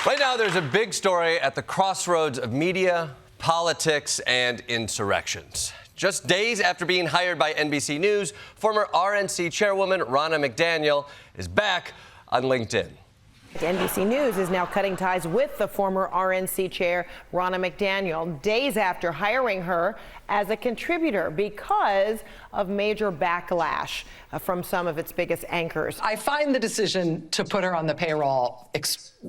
Right now, there's a big story at the crossroads of media, politics, and insurrections. Just days after being hired by NBC News, former RNC chairwoman Ronna McDaniel is back on LinkedIn. NBC News is now cutting ties with the former RNC chair, Ronna McDaniel, days after hiring her as a contributor because of major backlash from some of its biggest anchors. I find the decision to put her on the payroll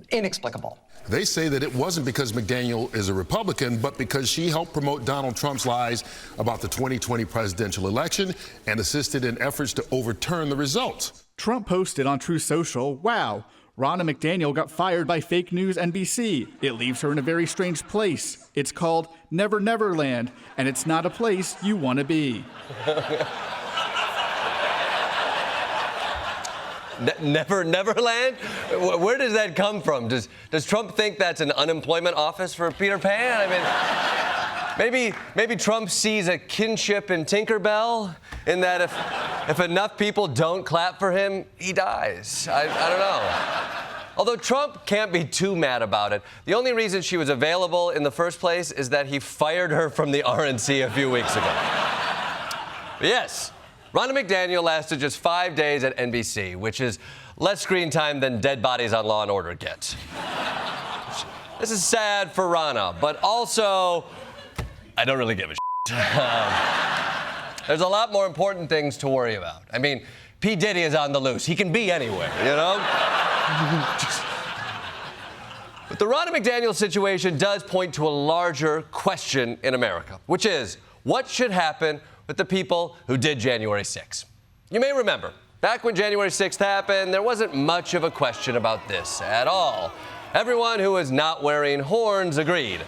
inexplicable. They say that it wasn't because McDaniel is a Republican, but because she helped promote Donald Trump's lies about the 2020 presidential election and assisted in efforts to overturn the results. Trump posted on Truth Social, "Wow, Ronna McDaniel got fired by fake news NBC. It leaves her in a very strange place. It's called Never Never Land, and it's not a place you want to be." Never Neverland? Where does that come from? Does Trump think that's an unemployment office for Peter Pan? I mean, maybe Trump sees a kinship in Tinkerbell, in that if enough people don't clap for him, he dies. I don't know. Although Trump can't be too mad about it. The only reason she was available in the first place is that he fired her from the RNC a few weeks ago. But yes, Ronna McDaniel lasted just 5 days at NBC, which is less screen time than dead bodies on Law & Order get. This is sad for Ronna, but also, I don't really give a shit. There's a lot more important things to worry about. I mean, P. Diddy is on the loose. He can be anywhere, you know? But the Ronna McDaniel situation does point to a larger question in America, which is, what should happen with the people who did January 6th? You may remember, back when January 6th happened, there wasn't much of a question about this at all. Everyone who was not wearing horns agreed.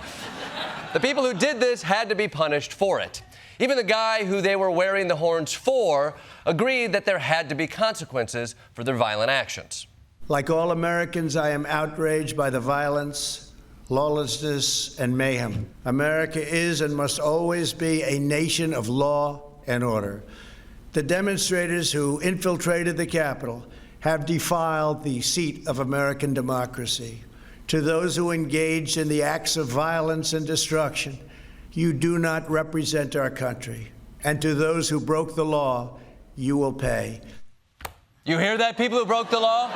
The people who did this had to be punished for it. Even the guy who they were wearing the horns for agreed that there had to be consequences for their violent actions. Like all Americans, I am outraged by the violence, lawlessness, and mayhem. America is and must always be a nation of law and order. The demonstrators who infiltrated the Capitol have defiled the seat of American democracy. To those who engaged in the acts of violence and destruction, you do not represent our country. And to those who broke the law, you will pay. You hear that, people who broke the law?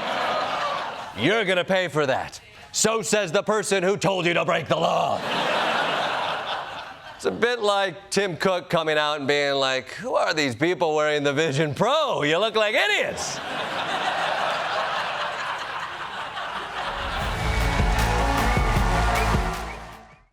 You're gonna pay for that. So says the person who told you to break the law. It's a bit like Tim Cook coming out and being like, "Who are these people wearing the Vision Pro? You look like idiots."